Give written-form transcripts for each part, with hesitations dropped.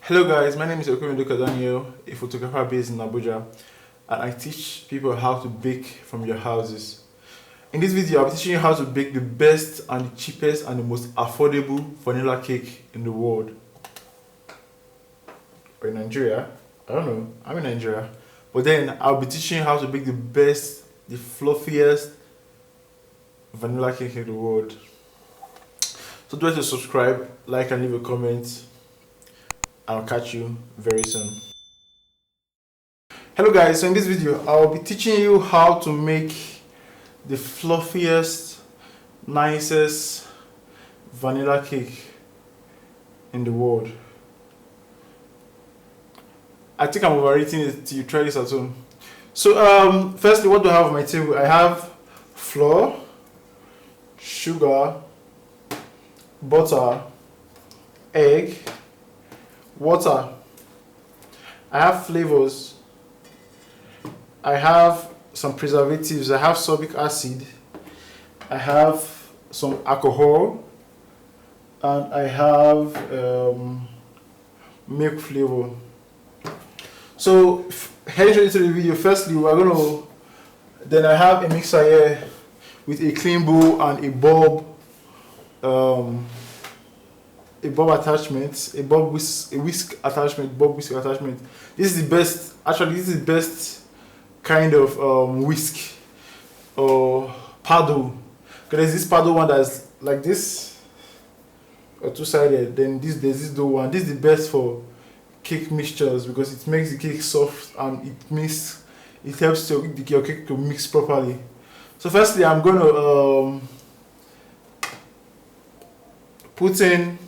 Hello guys, my name is Daniel, a photographer based in Abuja, and I teach people how to bake from your houses. In this video, I'll be teaching you how to bake the best and the cheapest and the most affordable vanilla cake in the world. Or in Nigeria, I don't know, I'm in Nigeria. But then I'll be teaching you how to bake the best, the fluffiest vanilla cake in the world. So don't forget to subscribe, like and leave a comment. I'll catch you very soon. Hello guys, so in this video I'll be teaching you how to make the fluffiest, nicest vanilla cake in the world. I think I'm overrating it till you try this at home. So firstly, what do I have on my table? I have flour, sugar, butter, egg, water. I have flavors. I have some preservatives. I have SOBIC acid. I have some alcohol, and I have milk flavor. So heading into the video, firstly we're gonna. Then I have a mixer here with a clean bowl and a bulb. A bulb attachment, a whisk attachment. This is the best. Actually, this is the best kind of whisk or paddle. Because there's this paddle one that's like this, or two-sided. Then there's this dough one. This is the best for cake mixtures because it makes the cake soft and it helps your cake to mix properly. So firstly, I'm gonna put in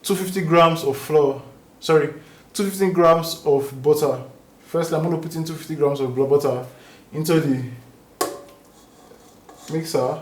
250 grams of flour, 250 grams of butter. Firstly, I'm going to put in 250 grams of butter into the mixer.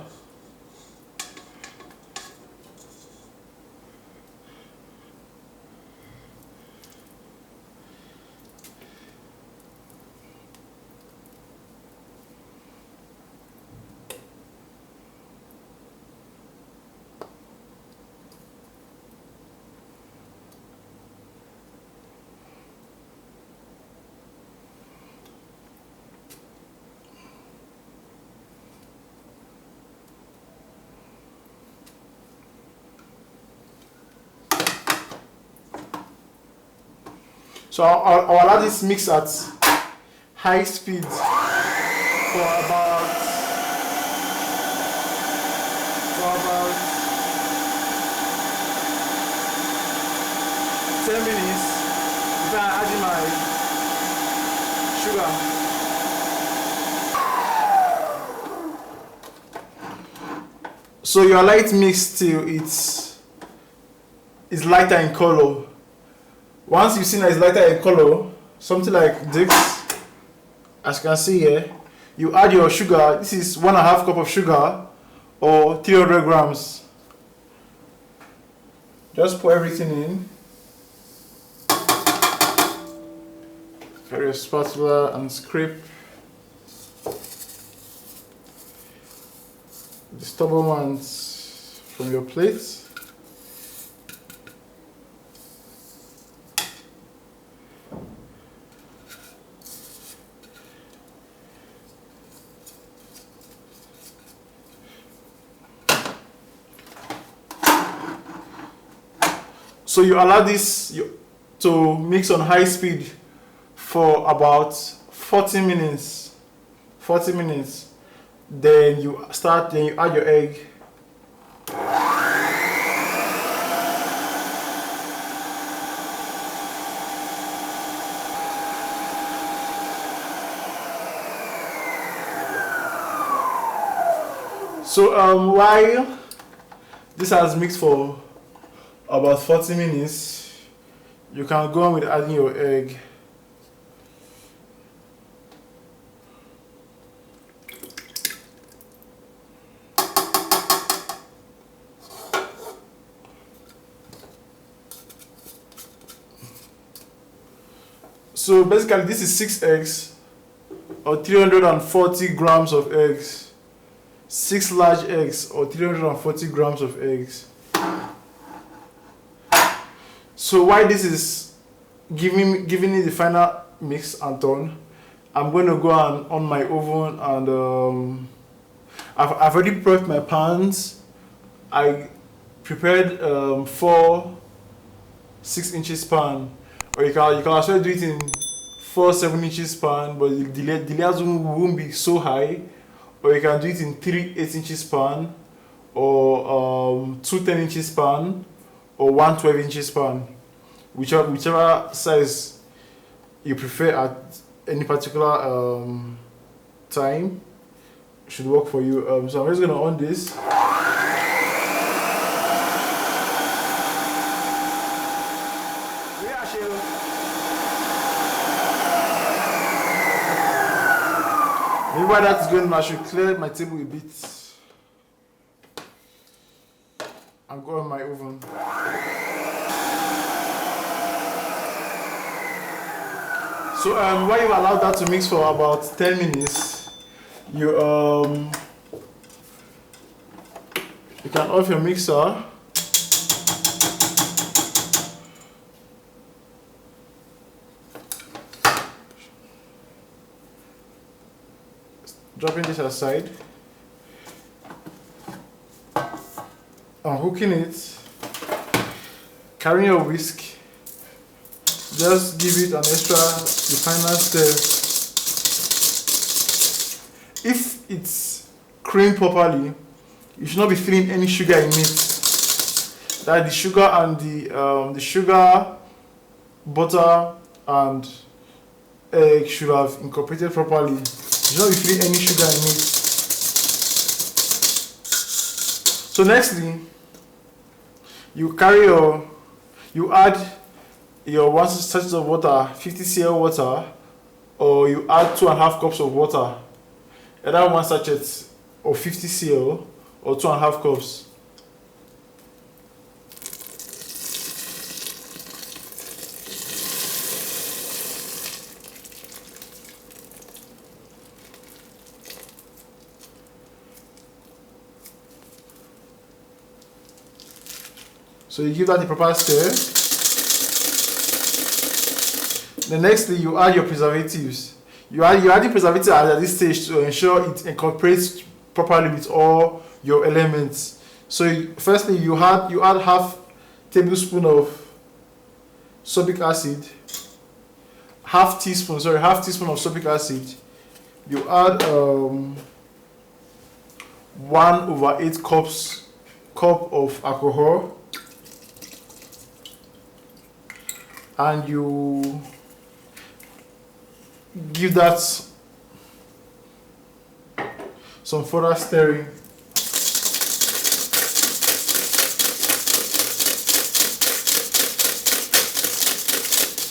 So I'll allow this mix at high speed for about 10 minutes before I add my sugar. So you allow it mix till it's lighter in color. Once you've seen that it's lighter in color, something like this, as you can see here, you add your sugar. This is 1.5 cup of sugar or 300 grams. Just pour everything in. Carry a spatula and scrape the stubborn ones from your plate. So you allow this to mix on high speed for about 40 minutes. Then you add your egg. So while this has mixed for about 40 minutes, you can go on with adding your egg. So basically this is 6 eggs or 340 grams of eggs. 6 large eggs or 340 grams of eggs. So while this is giving it the final mix and tone, I'm going to go on my oven, and I've already prepped my pans. I prepared 4 6-inch pan, or you can also do it in 4 7-inch pan, but the layers won't be so high. Or you can do it in 3 8-inch pan, or 2 10-inch pan, or 1 12-inch pan, whichever size you prefer at any particular time should work for you. So I'm just gonna on this. Maybe while that's going, I should clear my table a bit and go on my oven. So while you allow that to mix for about 10 minutes, you can off your mixer. Dropping this aside, unhooking it, carrying your whisk, just give it an extra, the final stir. If it's creamed properly, you should not be feeling any sugar in it. That the sugar and the sugar, butter, and egg should have incorporated properly. You should not be feeling any sugar in it. So nextly, you add your 1 sachet of water, 50 cl water, or you add 2.5 cups of water. Either 1 sachet of 50 cl or 2.5 cups. So you give that the proper stir. The next thing, you add your preservatives. You add the preservative at this stage to ensure it incorporates properly with all your elements. So firstly, you add half tablespoon of SOBIC acid, half teaspoon of SOBIC acid. You add 1/8 cup of alcohol, and you give that some further stirring.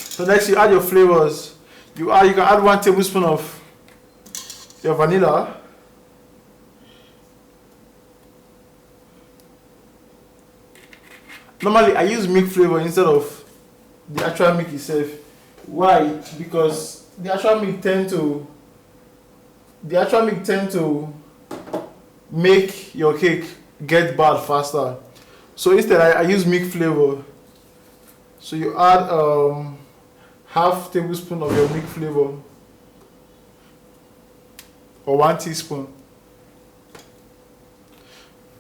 So next, you add your flavors. You can add 1 tablespoon of your vanilla, normally I use milk flavor instead of the actual milk itself. Why? Because the actual milk tend to make your cake get bad faster. So instead I use milk flavor. So you add half tablespoon of your milk flavor, or 1 teaspoon,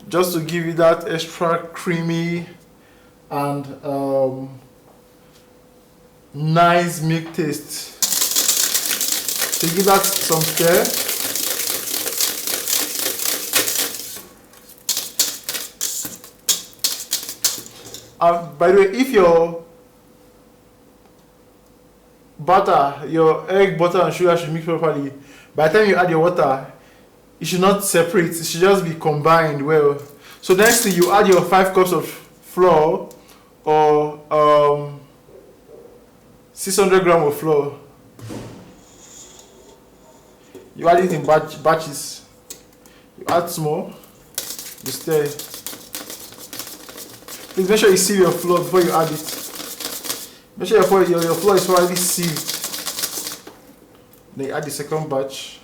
just to give you that extra creamy and nice milk taste. So give that some stir. By the way, if your egg, butter, and sugar should mix properly, by the time you add your water, it should not separate. It should just be combined well. So next thing, you add your 5 cups of flour, or 600 grams of flour. You add it in batches. You add small, you stir. Please make sure you sieve your flour before you add it. Make sure your flour is already sieved. Then you add the second batch.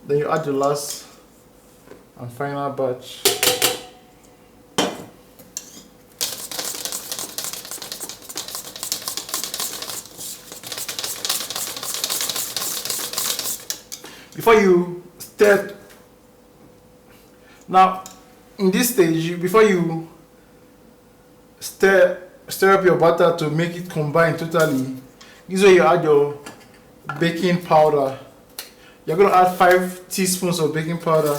Then you add the last and final batch. Before you stir, now in this stage, before you stir up your batter to make it combine totally, this is where you add your baking powder. You're going to add 5 teaspoons of baking powder.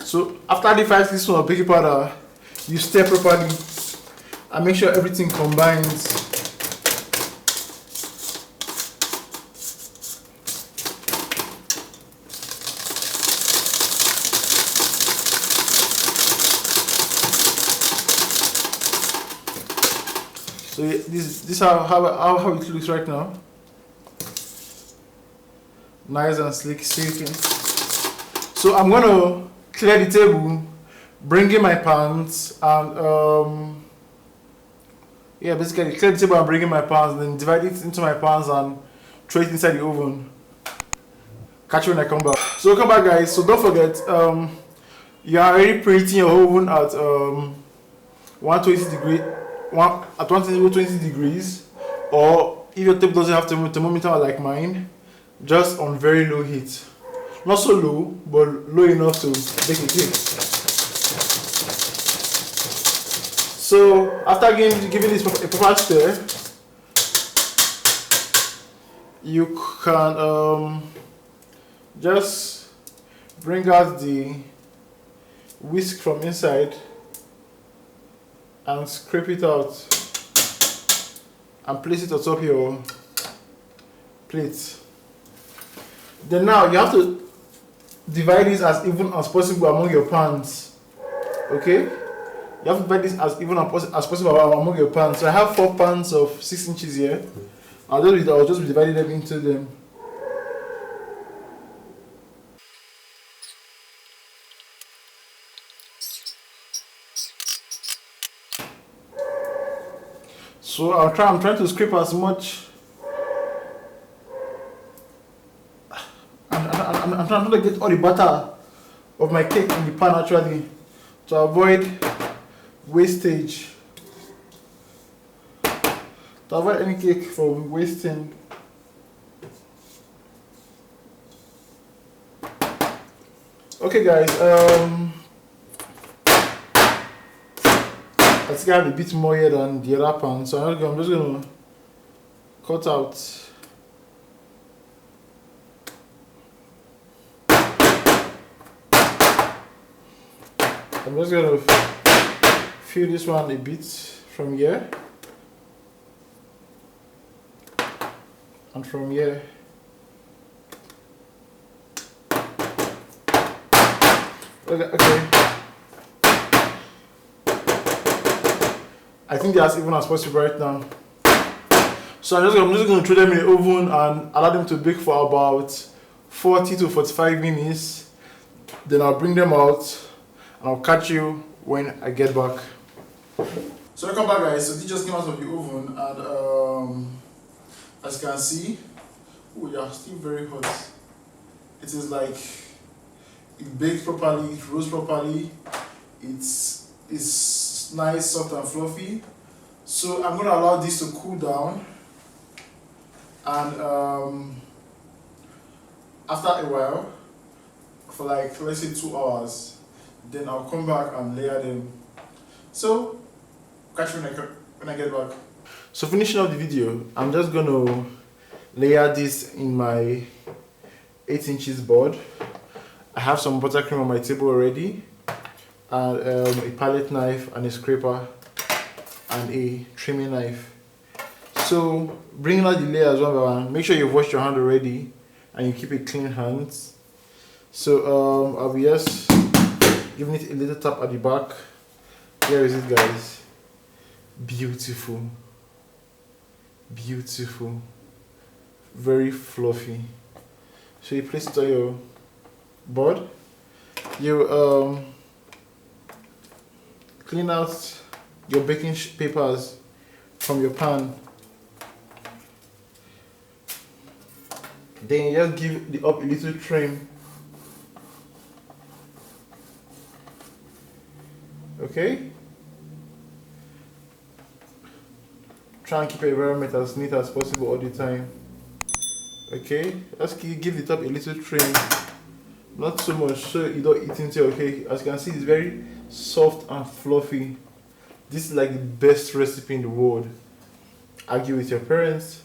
So after adding 5 teaspoons of baking powder, you stir properly and make sure everything combines. So this is how it looks right now. Nice and slick, silky. So I'm gonna clear the table, bring in my pans, and basically clear the table and bring in my pans, then divide it into my pans and throw it inside the oven. Catch you when I come back. So welcome back, guys. So don't forget, you are already preheating your oven at 120 degrees, or if your table doesn't have thermometer like mine, just on very low heat. Not so low, but low enough to bake a cake. So after giving this a proper stir, you can just bring out the whisk from inside and scrape it out and place it atop your plate. Then now you have to divide this as even as possible among your pans. Okay? You have to divide this as even as possible among your pans. So I have 4 pans of 6 inches here. I'll just be dividing them into them. So I'm trying to scrape as much. I'm trying to get all the butter of my cake in the pan actually, to avoid wastage. To avoid any cake from wasting. Okay guys, I think I have a bit more here than the other pan, so I'm just gonna cut out. I'm just gonna fill this one a bit from here and from here. Okay. I think they're as even as possible right now. So I'm just going to throw them in the oven and allow them to bake for about 40 to 45 minutes. Then I'll bring them out and I'll catch you when I get back. So welcome back, guys. So this just came out of the oven, and as you can see, they are still very hot. It is like it bakes properly, it roasts properly, it's nice, soft and fluffy. So I'm going to allow this to cool down, and after a while, for like let's say 2 hours, then I'll come back and layer them. So catch you when I get back. So finishing up the video, I'm just going to layer this in my 8 inches board. I have some buttercream on my table already, and a palette knife and a scraper and a trimming knife. So bring out the layers one by one. Make sure you've washed your hand already and you keep it clean hands. So I'll be just giving it a little tap at the back. Here is it, guys. Beautiful, beautiful, very fluffy. So you place it on your board you clean out your baking papers from your pan. Then you just give the up a little trim. Okay? Try and keep your environment as neat as possible all the time. Okay? Just give the top a little trim. Not so much so you don't eat into your cake. As you can see, it's very soft and fluffy. This is like the best recipe in the world. Argue with your parents.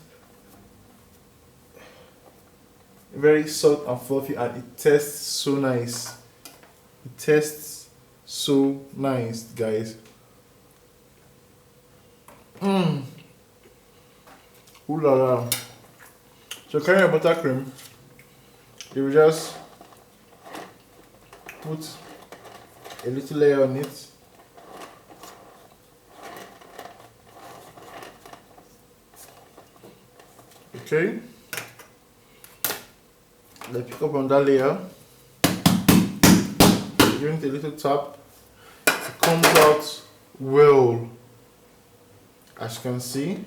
Very soft and fluffy, and it tastes so nice. It tastes so nice, guys. Ooh la la. So carrying your buttercream, you will just put a little layer on it. Okay. Then pick up on that layer, give it a little tap. It comes out well, as you can see.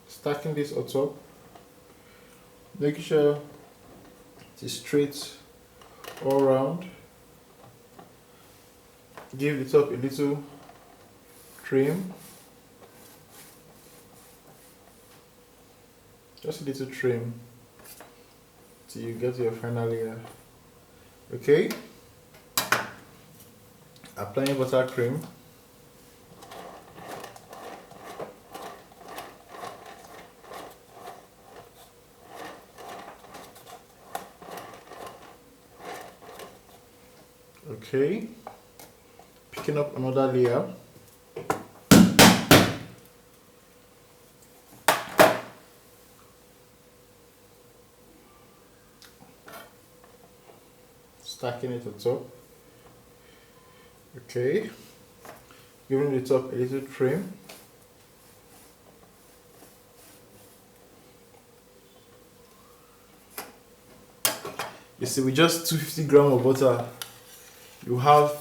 Stacking this on top, making sure it is straight all around. Give the top a little trim, just a little trim till you get to your final layer. Okay, applying buttercream. Okay, picking up another layer. Stacking it on top. Okay, giving the top a little trim. You see, with just 250 grams of butter, you have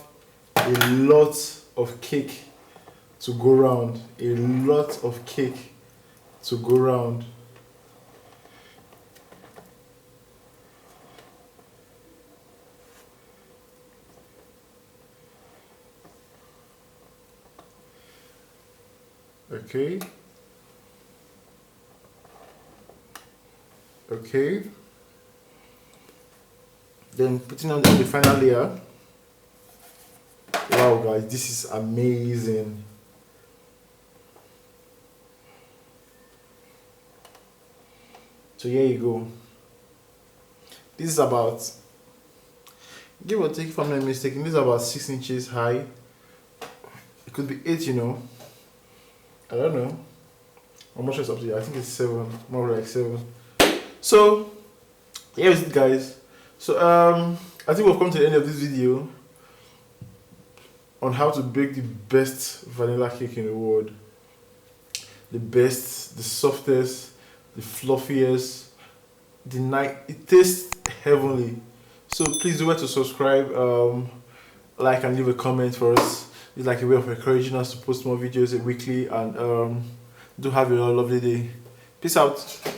a lot of cake to go round. A lot of cake to go round. Okay. Okay. Then putting on the final layer. Wow, guys, this is amazing. So here you go. This is about, give or take if I'm not mistaken, this is about 6 inches high. It could be 8, you know. I don't know. I'm not sure it's up to you. I think it's 7, more like 7. So here is it, guys. So I think we've come to the end of this video on how to bake the best vanilla cake in the world. The best, the softest, the fluffiest, it tastes heavenly. So please do to subscribe, like and leave a comment for us. It's like a way of encouraging us to post more videos weekly, and do have a lovely day. Peace out.